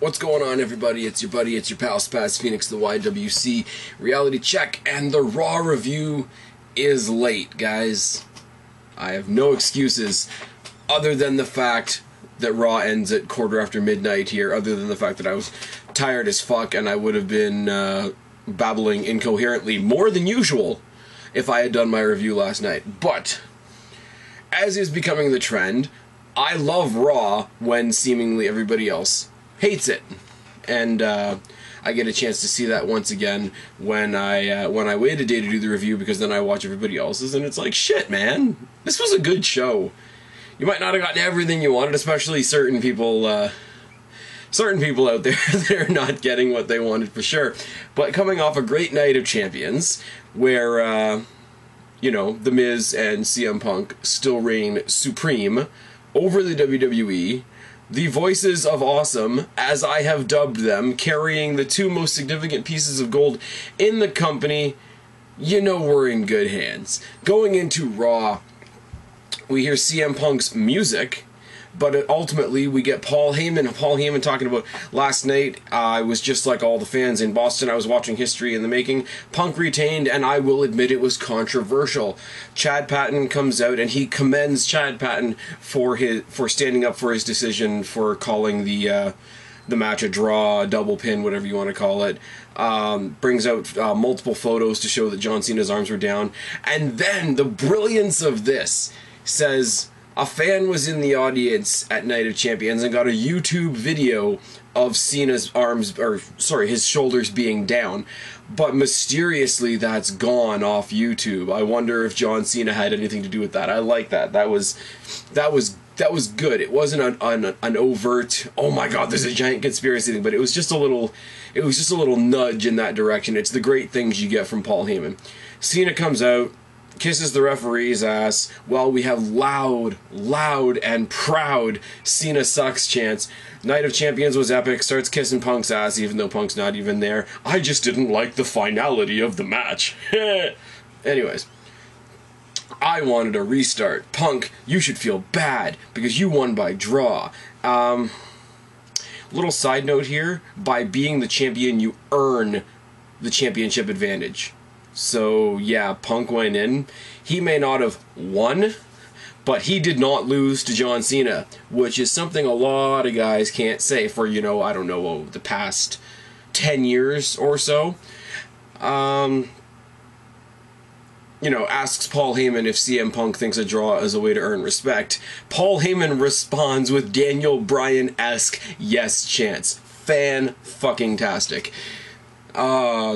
What's going on, everybody? It's your buddy, it's your pal SpazPhoenix, the YWC reality check, and the Raw review is late, guys. I have no excuses other than the fact that Raw ends at quarter after midnight here, other than the fact that I was tired as fuck and I would have been babbling incoherently more than usual if I had done my review last night. But, as is becoming the trend, I love Raw when seemingly everybody else hates it, and I get a chance to see that once again when I wait a day to do the review, because then I watch everybody else's and it's like, shit, man, this was a good show. You might not have gotten everything you wanted, especially certain people out there that are not getting what they wanted for sure. But coming off a great night of Champions, where you know, The Miz and CM Punk still reign supreme over the WWE. The Voices of Awesome, as I have dubbed them, carrying the two most significant pieces of gold in the company. You know we're in good hands. Going into Raw, we hear CM Punk's music, but ultimately we get Paul Heyman talking about last night. I was just like all the fans in Boston. I was watching history in the making. Punk retained, and I will admit it was controversial. Chad Patton comes out and he commends Chad Patton for standing up for his decision for calling the match a draw, a double pin, whatever you want to call it. Brings out multiple photos to show that John Cena's arms were down, and then the brilliance of this says, a fan was in the audience at Night of Champions and got a YouTube video of Cena's his shoulders being down, but mysteriously that's gone off YouTube. I wonder if John Cena had anything to do with that. I like that. That was good. It wasn't an overt, oh my god, there's a giant conspiracy thing, but it was just a little nudge in that direction. It's the great things you get from Paul Heyman. Cena comes out, kisses the referee's ass, while we have loud and proud Cena sucks chants. Night of Champions was epic, starts kissing Punk's ass even though Punk's not even there. I just didn't like the finality of the match. Anyways, I wanted a restart. Punk, you should feel bad because you won by draw. Little side note here, by being the champion you earn the championship advantage. So, yeah, Punk went in. He may not have won, but he did not lose to John Cena, which is something a lot of guys can't say for, you know, I don't know, the past 10 years or so. You know, asks Paul Heyman if CM Punk thinks a draw is a way to earn respect. Paul Heyman responds with Daniel Bryan-esque yes chants. Fan-fucking-tastic.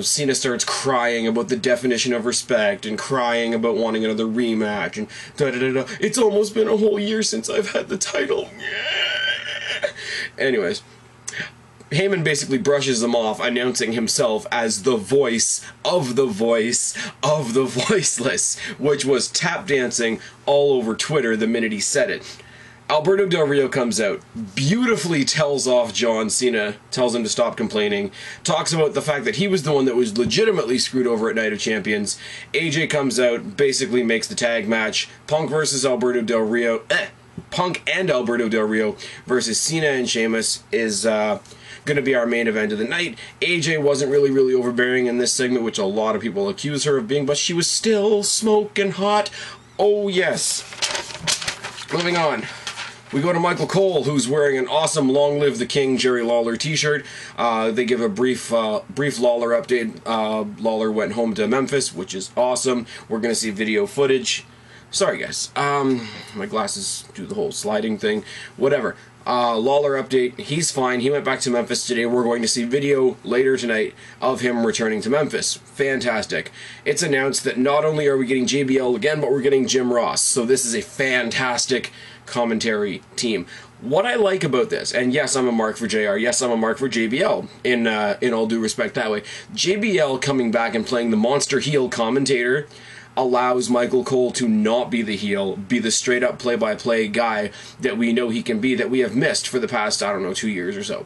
Cena starts crying about the definition of respect and crying about wanting another rematch and da-da-da-da. It's almost been a whole year since I've had the title. Anyways, Heyman basically brushes them off, announcing himself as the voice of the voiceless, which was tap dancing all over Twitter the minute he said it. Alberto Del Rio comes out, beautifully tells off John Cena, tells him to stop complaining, talks about the fact that he was the one that was legitimately screwed over at Night of Champions. AJ comes out, basically makes the tag match, Punk versus Alberto Del Rio, Punk and Alberto Del Rio versus Cena and Sheamus is going to be our main event of the night. AJ wasn't really overbearing in this segment, which a lot of people accuse her of being, but she was still smoking hot. Oh yes. Moving on. We go to Michael Cole, who's wearing an awesome Long Live the King Jerry Lawler t-shirt. They give a brief Lawler update. Lawler went home to Memphis, which is awesome. We're going to see video footage. Sorry, guys. My glasses do the whole sliding thing. Whatever. Lawler update. He's fine. He went back to Memphis today. We're going to see video later tonight of him returning to Memphis. Fantastic. It's announced that not only are we getting JBL again, but we're getting Jim Ross. So this is a fantastic commentary team. What I like about this, and yes, I'm a mark for JR, yes, I'm a mark for JBL, in all due respect that way. JBL coming back and playing the monster heel commentator allows Michael Cole to not be the heel, be the straight-up play-by-play guy that we know he can be, that we have missed for the past, I don't know, 2 years or so.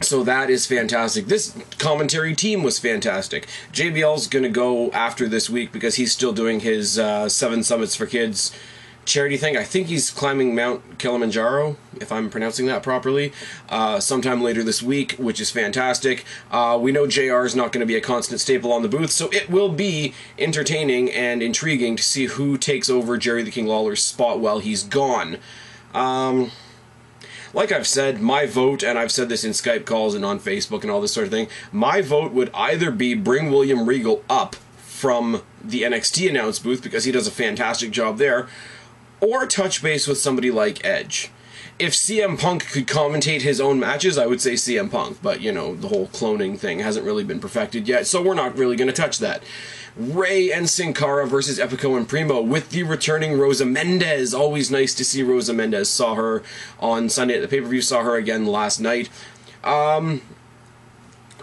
So that is fantastic. This commentary team was fantastic. JBL's going to go after this week because he's still doing his 7 Summits for Kids charity thing. I think he's climbing Mount Kilimanjaro, if I'm pronouncing that properly, sometime later this week, which is fantastic. We know JR is not going to be a constant staple on the booth, so it will be entertaining and intriguing to see who takes over Jerry the King Lawler's spot while he's gone. Like I've said, my vote, and I've said this in Skype calls and on Facebook and all this sort of thing, my vote would either be bring William Regal up from the NXT announce booth, because he does a fantastic job there, or touch base with somebody like Edge. If CM Punk could commentate his own matches, I would say CM Punk, but, you know, the whole cloning thing hasn't really been perfected yet, so we're not really going to touch that. Ray and Sin Cara versus Epico and Primo with the returning Rosa Mendez. Always nice to see Rosa Mendez. Saw her on Sunday at the pay-per-view, saw her again last night. I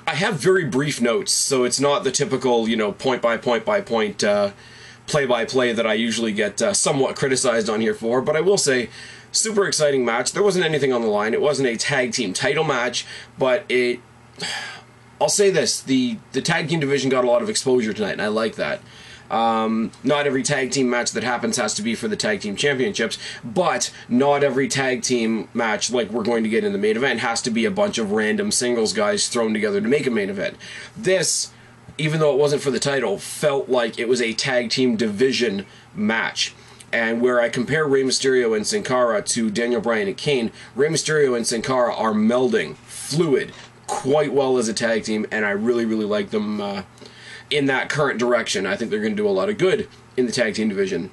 have very brief notes, so it's not the typical, you know, point-by-point play-by-play that I usually get somewhat criticized on here for, but I will say, super exciting match. There wasn't anything on the line. It wasn't a tag team title match, but it... I'll say this, the tag team division got a lot of exposure tonight, and I like that. Not every tag team match that happens has to be for the tag team championships, but not every tag team match, like we're going to get in the main event, has to be a bunch of random singles guys thrown together to make a main event. This, even though it wasn't for the title, felt like it was a tag team division match. And where I compare Rey Mysterio and Sin Cara to Daniel Bryan and Kane, Rey Mysterio and Sin Cara are melding, fluid, quite well as a tag team, and I really, really like them in that current direction. I think they're going to do a lot of good in the tag team division,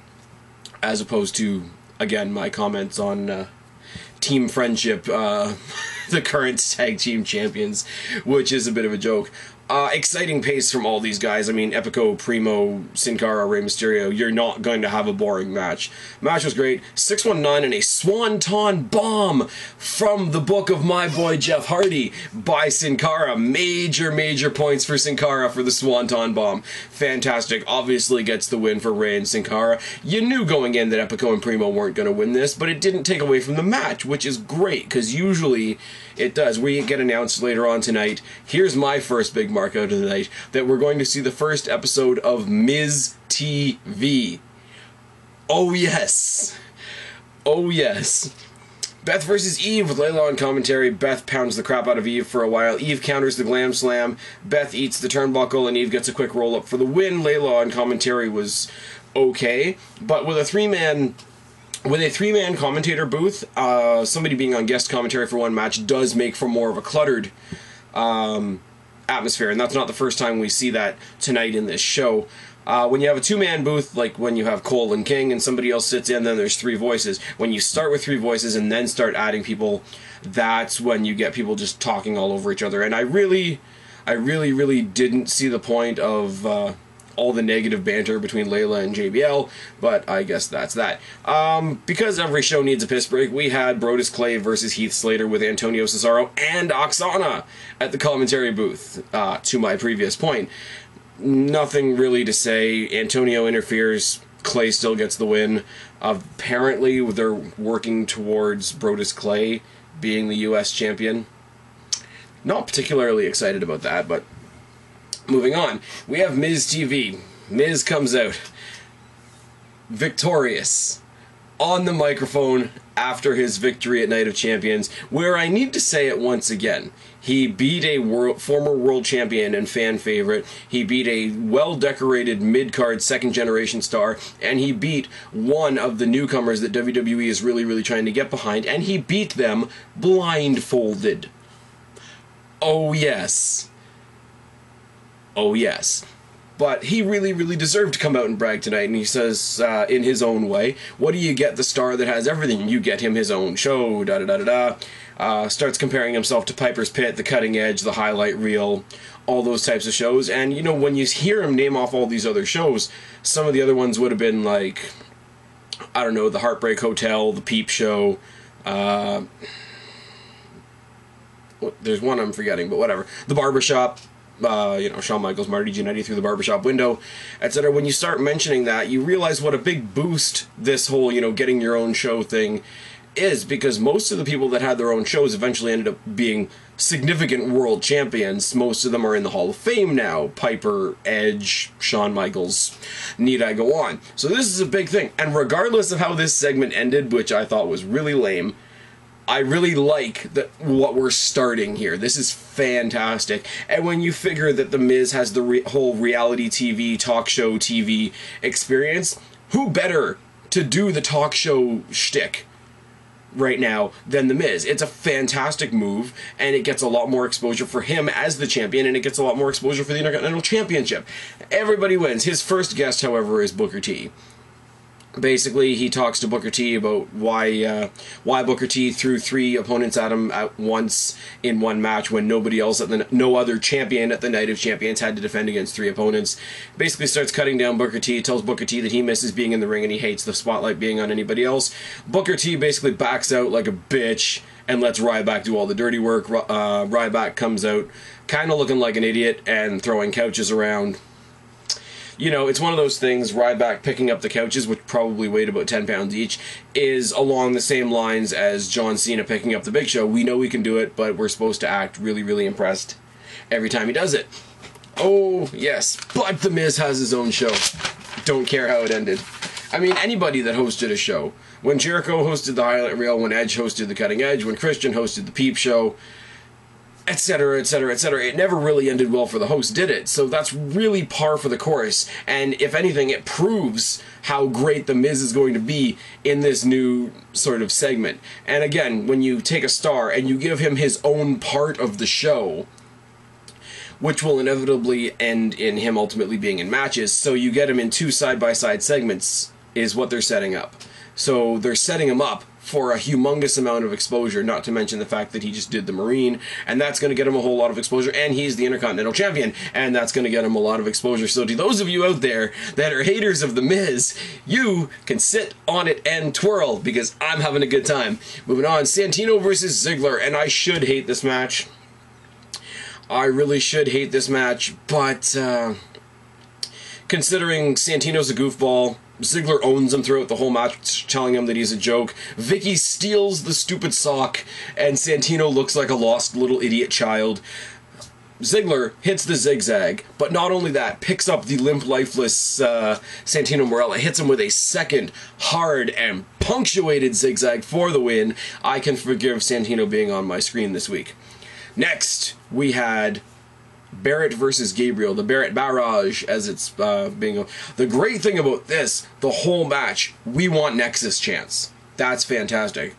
as opposed to, again, my comments on Team Friendship, the current tag team champions, which is a bit of a joke. Exciting pace from all these guys. I mean, Epico, Primo, Sin Cara, Rey Mysterio, you're not going to have a boring match. Match was great. 619 and a Swanton Bomb from the book of my boy Jeff Hardy by Sin Cara. Major, major points for Sin Cara for the Swanton Bomb. Fantastic. Obviously gets the win for Rey and Sin Cara. You knew going in that Epico and Primo weren't going to win this, but it didn't take away from the match, which is great, because usually it does. We get announced later on tonight. Here's my first big mark out of the night, that we're going to see the first episode of MizTV. Oh yes. Oh yes. Beth versus Eve with Layla on commentary. Beth pounds the crap out of Eve for a while. Eve counters the Glam Slam. Beth eats the turnbuckle and Eve gets a quick roll up for the win. Layla on commentary was okay, but with a three-man commentator booth, somebody being on guest commentary for one match does make for more of a cluttered atmosphere, and that's not the first time we see that tonight in this show. When you have a two-man booth, like when you have Cole and King and somebody else sits in, then there's three voices. When you start with three voices and then start adding people, that's when you get people just talking all over each other. And I really didn't see the point of all the negative banter between Layla and JBL, but I guess that's that. Because every show needs a piss break, we had Brodus Clay versus Heath Slater with Antonio Cesaro and Oksana at the commentary booth, to my previous point. Nothing really to say. Antonio interferes, Clay still gets the win. Apparently they're working towards Brodus Clay being the US champion. Not particularly excited about that, but moving on. We have MizTV. Miz comes out victorious on the microphone after his victory at Night of Champions, where I need to say it once again. He beat a former world champion and fan favorite. He beat a well-decorated mid-card second-generation star, and he beat one of the newcomers that WWE is really, really trying to get behind, and he beat them blindfolded. Oh, yes. Oh, yes. But he really, really deserved to come out and brag tonight, and he says, in his own way, what do you get the star that has everything? You get him his own show, da-da-da-da-da. Starts comparing himself to Piper's Pit, The Cutting Edge, The Highlight Reel, all those types of shows. And, you know, when you hear him name off all these other shows, some of the other ones would have been like, I don't know, The Heartbreak Hotel, The Peep Show, there's one I'm forgetting, but whatever. The Barbershop, you know, Shawn Michaels, Marty Jannetty through the barbershop window, etc. When you start mentioning that, you realize what a big boost this whole, you know, getting your own show thing is, because most of the people that had their own shows eventually ended up being significant world champions. Most of them are in the Hall of Fame now. Piper, Edge, Shawn Michaels, need I go on. So this is a big thing. And regardless of how this segment ended, which I thought was really lame, I really like what we're starting here. This is fantastic. And when you figure that The Miz has the whole reality TV, talk show TV experience, who better to do the talk show shtick right now than The Miz? It's a fantastic move, and it gets a lot more exposure for him as the champion, and it gets a lot more exposure for the Intercontinental Championship. Everybody wins. His first guest, however, is Booker T. Basically, he talks to Booker T about why Booker T threw 3 opponents at him at once in one match when nobody else, no other champion at the Night of Champions had to defend against 3 opponents. Basically starts cutting down Booker T, tells Booker T that he misses being in the ring and he hates the spotlight being on anybody else. Booker T basically backs out like a bitch and lets Ryback do all the dirty work. Ryback comes out kind of looking like an idiot and throwing couches around. You know, it's one of those things, Ryback picking up the couches, which probably weighed about 10 pounds each, is along the same lines as John Cena picking up the Big Show. We know we can do it, but we're supposed to act really, really impressed every time he does it. Oh, yes, but The Miz has his own show. Don't care how it ended. I mean, anybody that hosted a show. When Jericho hosted the Highlight Reel, when Edge hosted the Cutting Edge, when Christian hosted the Peep Show, etc., etc., etc. It never really ended well for the host, did it? So that's really par for the course, and if anything, it proves how great The Miz is going to be in this new sort of segment. And again, when you take a star and you give him his own part of the show, which will inevitably end in him ultimately being in matches, so you get him in 2 side-by-side segments, is what they're setting up. So they're setting him up for a humongous amount of exposure, not to mention the fact that he just did the Marine, and that's going to get him a whole lot of exposure, and he's the Intercontinental Champion, and that's going to get him a lot of exposure. So to those of you out there that are haters of The Miz, you can sit on it and twirl, because I'm having a good time. Moving on, Santino versus Ziggler, and I should hate this match. I really should hate this match, but considering Santino's a goofball, Ziggler owns him throughout the whole match, telling him that he's a joke. Vicky steals the stupid sock, and Santino looks like a lost little idiot child. Ziggler hits the zigzag, but not only that, picks up the limp, lifeless Santino Marella, hits him with a second hard and punctuated zigzag for the win. I can forgive Santino being on my screen this week. Next, we had Barrett versus Gabriel, the Barrett Barrage, as it's being. The great thing about this, the whole match, we want Nexus chants. That's fantastic.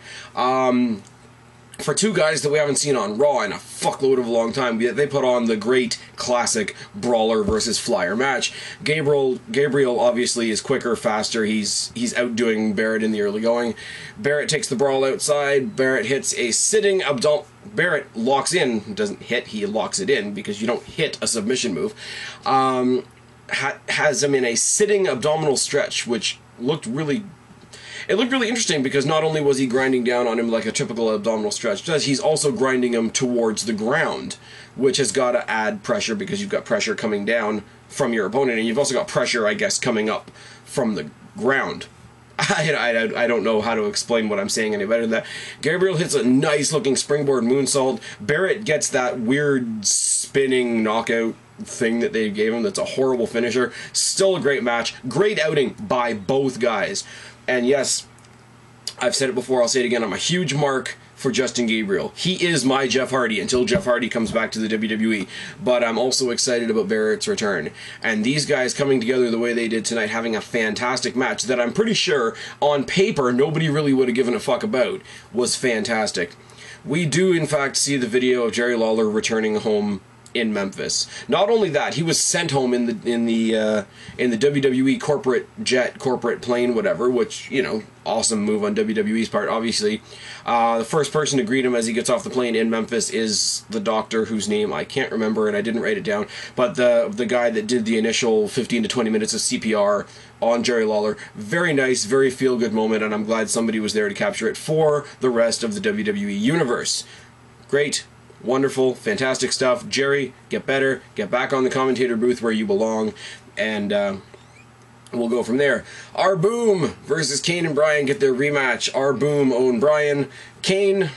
For 2 guys that we haven't seen on Raw in a fuckload of a long time, they put on the great classic brawler versus flyer match. Gabriel obviously is quicker, faster. He's outdoing Barrett in the early going. Barrett takes the brawl outside. Barrett hits a sitting abdominal. Barrett locks in, doesn't hit, he locks it in, because you don't hit a submission move. Has him in a sitting abdominal stretch, which looked really interesting, because not only was he grinding down on him like a typical abdominal stretch does, he's also grinding him towards the ground, which has got to add pressure, because you've got pressure coming down from your opponent, and you've also got pressure, I guess, coming up from the ground. I don't know how to explain what I'm saying any better than that. Gabriel hits a nice-looking springboard moonsault. Barrett gets that weird spinning knockout thing that they gave him that's a horrible finisher. Still a great match. Great outing by both guys. And yes, I've said it before, I'll say it again, I'm a huge mark for Justin Gabriel. He is my Jeff Hardy until Jeff Hardy comes back to the WWE, but I'm also excited about Barrett's return. And these guys coming together the way they did tonight, having a fantastic match that I'm pretty sure, on paper, nobody really would have given a fuck about, was fantastic. We do, in fact, see the video of Jerry Lawler returning home in Memphis. Not only that, he was sent home in the WWE corporate jet, corporate plane, whatever, which, you know, awesome move on WWE's part, obviously. The first person to greet him as he gets off the plane in Memphis is the doctor, whose name I can't remember and I didn't write it down, but the guy that did the initial 15 to 20 minutes of CPR on Jerry Lawler. Very nice, very feel-good moment, and I'm glad somebody was there to capture it for the rest of the WWE universe. Great. Wonderful, fantastic stuff. Jerry, get better, get back on the commentator booth where you belong, and We'll go from there. Our Boom versus Kane and Bryan get their rematch. Our Boom own Bryan. Kane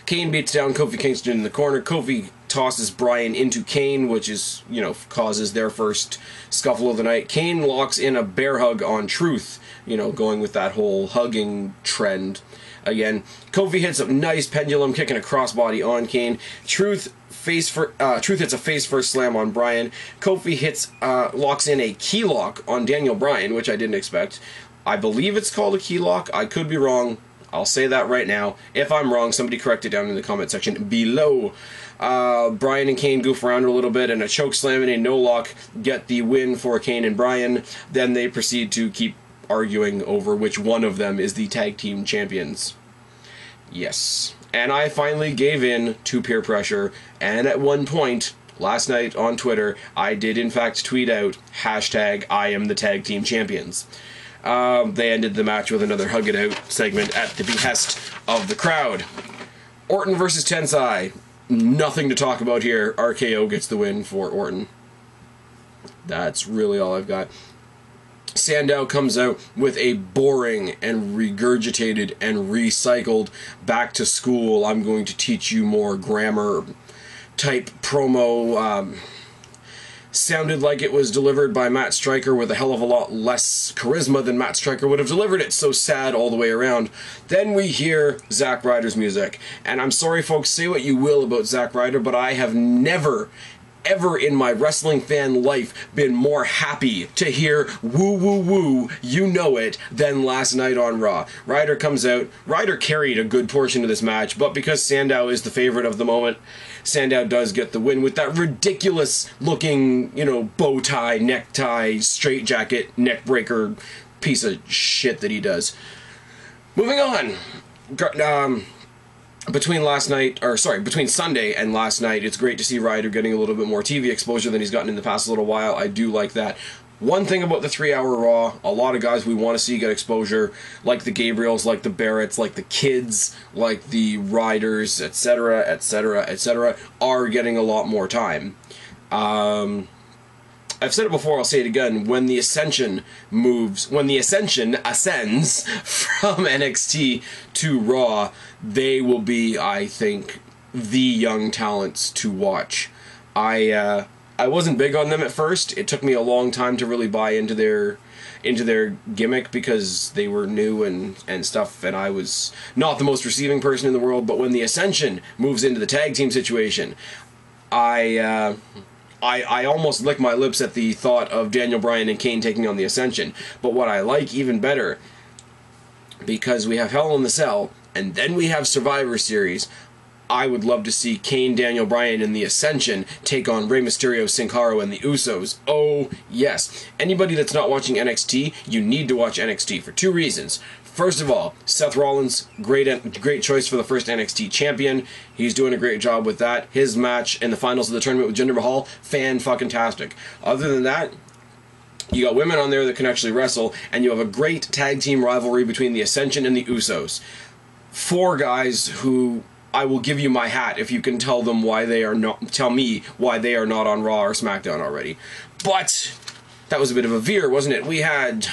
beats down Kofi Kingston in the corner. Kofi tosses Bryan into Kane, which is, causes their first scuffle of the night. Kane locks in a bear hug on Truth, going with that whole hugging trend again. Kofi hits a nice pendulum kick and a crossbody on Kane. Truth hits a face first slam on Bryan. Kofi locks in a key lock on Daniel Bryan, which I didn't expect. I believe it's called a key lock. I could be wrong. I'll say that right now. If I'm wrong, somebody correct it down in the comment section below. Bryan and Kane goof around a little bit, and a choke slam and a no lock get the win for Kane and Bryan. Then they proceed to keep arguing over which one of them is the tag team champions. Yes. And I finally gave in to peer pressure, and at one point last night on Twitter, I did in fact tweet out hashtag I am the tag team champions. They ended the match with another hug it out segment at the behest of the crowd. Orton versus Tensai. Nothing to talk about here. RKO gets the win for Orton. That's really all I've got. Sandow comes out with a boring and regurgitated and recycled back to school, I'm going to teach you more grammar type promo. Sounded like it was delivered by Matt Stryker with a hell of a lot less charisma than Matt Stryker would have delivered it, so sad all the way around. Then we hear Zack Ryder's music. And I'm sorry folks, say what you will about Zack Ryder, but I have never, ever in my wrestling fan life been more happy to hear woo woo woo, you know it, than last night on Raw. Ryder comes out. Ryder carried a good portion of this match, but because Sandow is the favorite of the moment, Sandow does get the win with that ridiculous looking, bow tie, necktie, straight jacket, neck breaker piece of shit that he does. Moving on. Between Sunday and last night, it's great to see Ryder getting a little bit more TV exposure than he's gotten in the past little while. I do like that. One thing about the 3-hour Raw, a lot of guys we want to see get exposure, like the Gabriels, like the Barretts, like the Kids, like the Ryders, etc., etc., etc., are getting a lot more time. I've said it before, I'll say it again, when the Ascension ascends from NXT to Raw, they will be, I think, the young talents to watch. I wasn't big on them at first. It took me a long time to really buy into their gimmick because they were new and stuff, and I was not the most receiving person in the world. But when the Ascension moves into the tag team situation, I almost lick my lips at the thought of Daniel Bryan and Kane taking on the Ascension. But what I like even better, because we have Hell in the Cell, and then we have Survivor Series, I would love to see Kane, Daniel Bryan, and the Ascension take on Rey Mysterio, Sin Cara, and the Usos. Oh, yes. Anybody that's not watching NXT, you need to watch NXT for two reasons. First of all, Seth Rollins, great choice for the first NXT champion. He's doing a great job with that. His match in the finals of the tournament with Jinder Mahal, fan-fucking-tastic. Other than that, you got women on there that can actually wrestle, and you have a great tag team rivalry between the Ascension and the Usos. Four guys who I will give you my hat if you can tell me why they are not on Raw or SmackDown already. But that was a bit of a veer, wasn't it? We had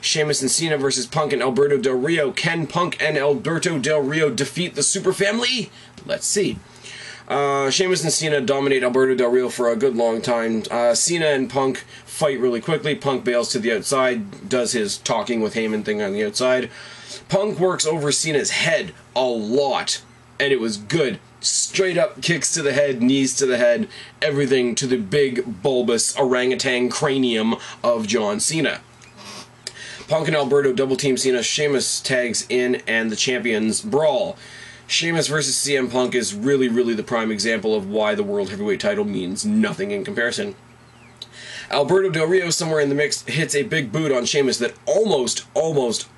Sheamus and Cena versus Punk and Alberto Del Rio. Can Punk and Alberto Del Rio defeat the Super Family? Let's see. Sheamus and Cena dominate Alberto Del Rio for a good long time. Cena and Punk fight really quickly. Punk bails to the outside, does his talking with Heyman thing on the outside. Punk works over Cena's head a lot, and it was good. Straight up kicks to the head, knees to the head, everything to the big, bulbous orangutan cranium of John Cena. Punk and Alberto double-team Cena. Sheamus tags in, and the champions brawl. Sheamus versus CM Punk is really, really the prime example of why the World Heavyweight title means nothing in comparison. Alberto Del Rio, somewhere in the mix, hits a big boot on Sheamus that almost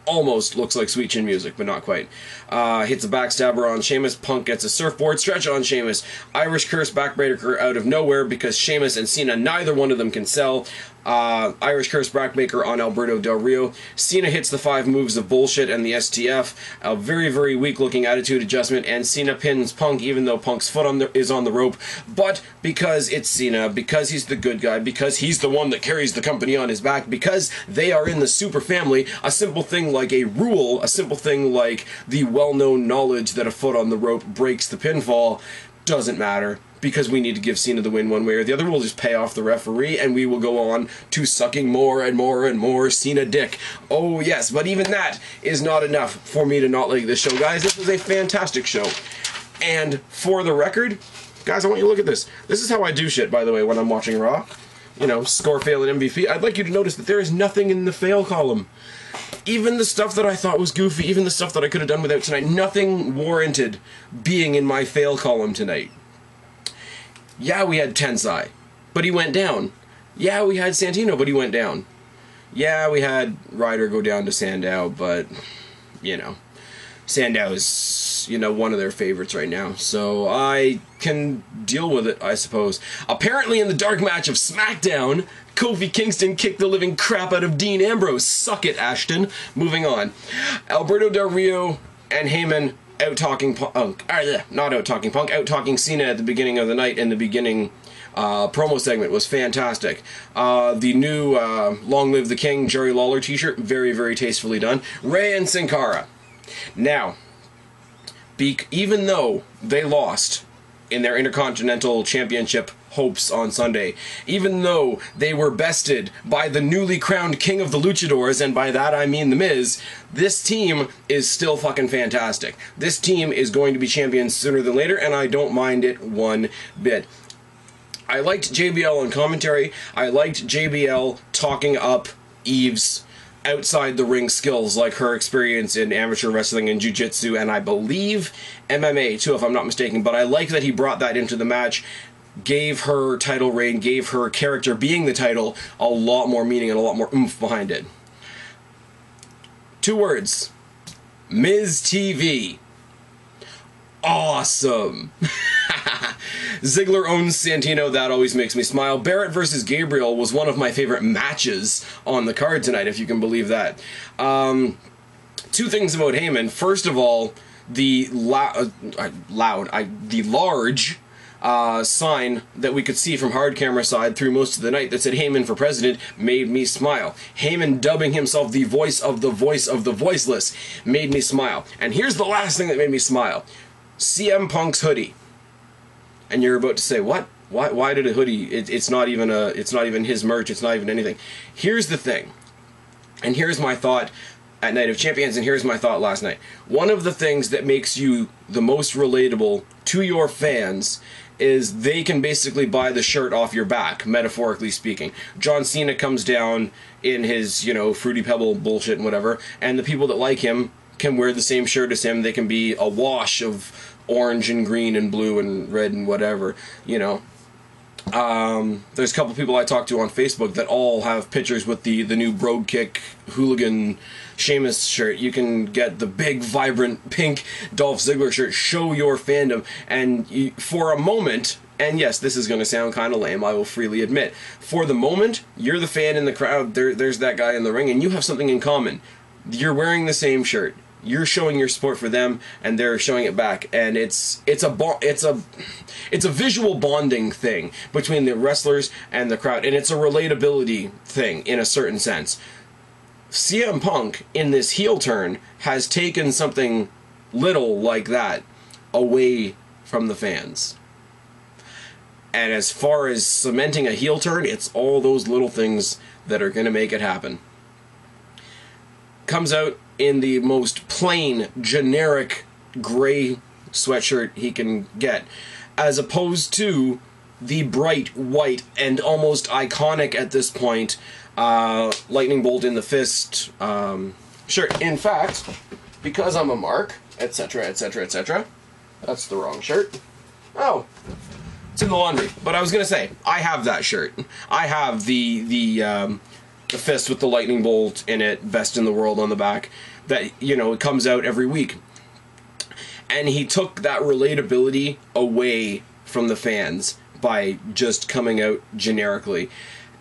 almost looks like Sweet Chin Music, but not quite. Hits a backstabber on Sheamus. Punk gets a surfboard stretch on Sheamus. Irish Curse backbreaker out of nowhere because Sheamus and Cena, neither one of them can sell. Irish Curse backbreaker on Alberto Del Rio. Cena hits the 5 moves of bullshit and the STF. A very, very weak looking attitude adjustment, and Cena pins Punk even though Punk's foot is on the rope. But because it's Cena, because he's the good guy, because he's the one that carries the company on his back, because they are in the super family, a simple thing like a rule, a simple thing like the well-known knowledge that a foot on the rope breaks the pinfall, doesn't matter. Because we need to give Cena the win one way or the other. We'll just pay off the referee, and we will go on to sucking more and more and more Cena dick. Oh yes, but even that is not enough for me to not like this show, guys. This was a fantastic show. And for the record, guys, I want you to look at this. This is how I do shit, by the way, when I'm watching Raw. You know, score, fail, and MVP. I'd like you to notice that there is nothing in the fail column. Even the stuff that I thought was goofy, even the stuff that I could have done without tonight, nothing warranted being in my fail column tonight. Yeah, we had Tensai, but he went down. Yeah, we had Santino, but he went down. Yeah, we had Ryder go down to Sandow, but, you know, Sandow is, you know, one of their favorites right now, so I can deal with it, I suppose. Apparently in the dark match of SmackDown, Kofi Kingston kicked the living crap out of Dean Ambrose. Suck it, Ashton. Moving on. Alberto Del Rio and Heyman out-talking Punk, not out-talking Punk, out-talking Cena at the beginning of the night, and the beginning promo segment was fantastic. The new Long Live the King Jerry Lawler t-shirt, very, very tastefully done. Rey and Sin Cara. Now, even though they lost in their Intercontinental Championship hopes on Sunday, even though they were bested by the newly crowned King of the Luchadors, and by that I mean The Miz, this team is still fucking fantastic. This team is going to be champions sooner than later, and I don't mind it one bit. I liked JBL on commentary. I liked JBL talking up Eve's outside the ring skills, like her experience in amateur wrestling and jiu-jitsu, and I believe MMA too, if I'm not mistaken, but I like that he brought that into the match, gave her title reign, gave her character being the title a lot more meaning and a lot more oomph behind it. 2 words. MizTV. Awesome. Ziggler owns Santino, that always makes me smile. Barrett versus Gabriel was one of my favorite matches on the card tonight, if you can believe that. 2 things about Heyman. First of all, the large sign that we could see from hard camera side through most of the night that said Heyman for president made me smile. Heyman dubbing himself the voice of the voiceless made me smile. And here's the last thing that made me smile. CM Punk's hoodie. And you're about to say, what? Why did a hoodie? It's not even his merch. It's not even anything. Here's the thing. And here's my thought at Night of Champions, and here's my thought last night. One of the things that makes you the most relatable to your fans is they can basically buy the shirt off your back, metaphorically speaking. John Cena comes down in his, you know, Fruity Pebble bullshit and whatever, and the people that like him can wear the same shirt as him. They can be a wash of orange and green and blue and red and whatever, you know. There's a couple people I talked to on Facebook that all have pictures with the new Brogue Kick Hooligan Sheamus shirt. You can get the big, vibrant, pink Dolph Ziggler shirt. Show your fandom. And for a moment, and yes, this is going to sound kind of lame, I will freely admit, for the moment, you're the fan in the crowd, there's that guy in the ring, and you have something in common. You're wearing the same shirt. You're showing your support for them, and they're showing it back, and it's a visual bonding thing between the wrestlers and the crowd, and it's a relatability thing in a certain sense. CM Punk in this heel turn has taken something little like that away from the fans. And as far as cementing a heel turn, it's all those little things that are going to make it happen. Comes out in the most plain, generic, gray sweatshirt he can get, as opposed to the bright white and almost iconic at this point lightning bolt in the fist shirt. In fact, because I'm a mark, etc., etc., etc., that's the wrong shirt. Oh, it's in the laundry. But I was gonna say, I have that shirt. I have the fist with the lightning bolt in it, best in the world on the back. that, you know, comes out every week. And he took that relatability away from the fans by just coming out generically.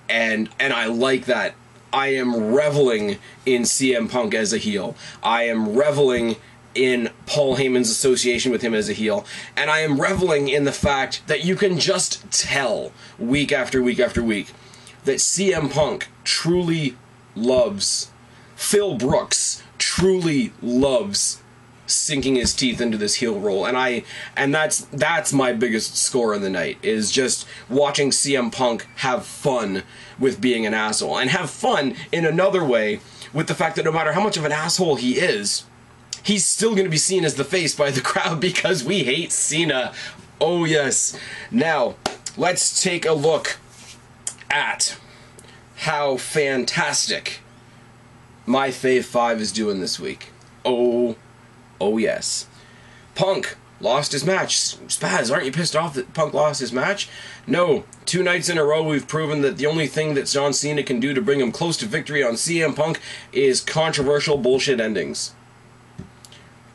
And I like that. I am reveling in CM Punk as a heel. I am reveling in Paul Heyman's association with him as a heel. And I am reveling in the fact that you can just tell week after week after week that CM Punk truly loves, Phil Brooks truly loves sinking his teeth into this heel role, and that's my biggest score of the night, is just watching CM Punk have fun with being an asshole, and have fun in another way with the fact that no matter how much of an asshole he is, he's still going to be seen as the face by the crowd because we hate Cena. Oh yes. Now let's take a look at how fantastic my Fave 5 is doing this week. Oh yes. Punk lost his match. Spaz, aren't you pissed off that Punk lost his match? No. 2 nights in a row we've proven that the only thing that John Cena can do to bring him close to victory on CM Punk is controversial bullshit endings.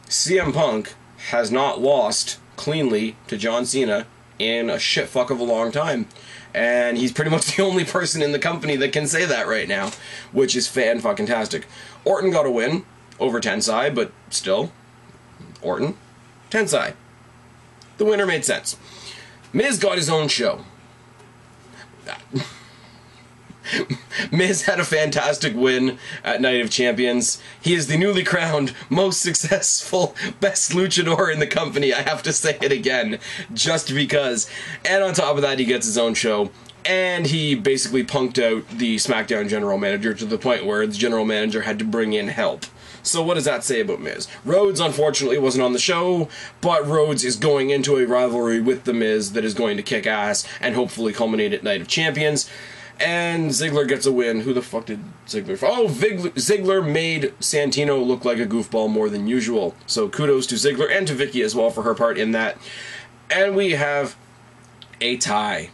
CM Punk has not lost cleanly to John Cena in a shit fuck of a long time. And he's pretty much the only person in the company that can say that right now, which is fan-fucking-tastic. Orton got a win over Tensai, but still, Orton, Tensai. The winner made sense. Miz got his own show. Miz had a fantastic win at Night of Champions. He is the newly crowned most successful best luchador in the company. I have to say it again, just because. And on top of that, he gets his own show. And he basically punked out the SmackDown general manager to the point where the general manager had to bring in help. So what does that say about Miz? Rhodes, unfortunately, wasn't on the show, but Rhodes is going into a rivalry with The Miz that is going to kick ass and hopefully culminate at Night of Champions. And Ziggler gets a win. Who the fuck did Ziggler... Oh, Ziggler made Santino look like a goofball more than usual. So kudos to Ziggler and to Vicky as well for her part in that. And we have a tie.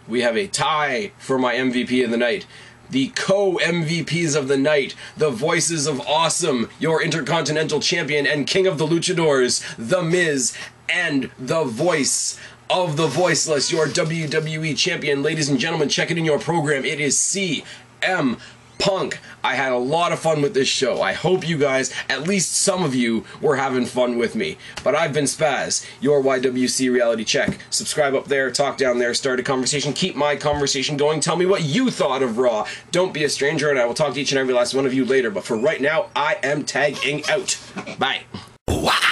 We have a tie for my MVP of the night. The co-MVPs of the night, the voices of awesome, your Intercontinental Champion and King of the Luchadors, The Miz, and the voice of the voiceless, your WWE Champion. Ladies and gentlemen, check it in your program. It is CM Punk. I had a lot of fun with this show. I hope you guys, at least some of you, were having fun with me. But I've been Spaz, your YWC Reality Check. Subscribe up there, talk down there, start a conversation, keep my conversation going, tell me what you thought of Raw. Don't be a stranger, and I will talk to each and every last one of you later. But for right now, I am tagging out. Bye. Wow.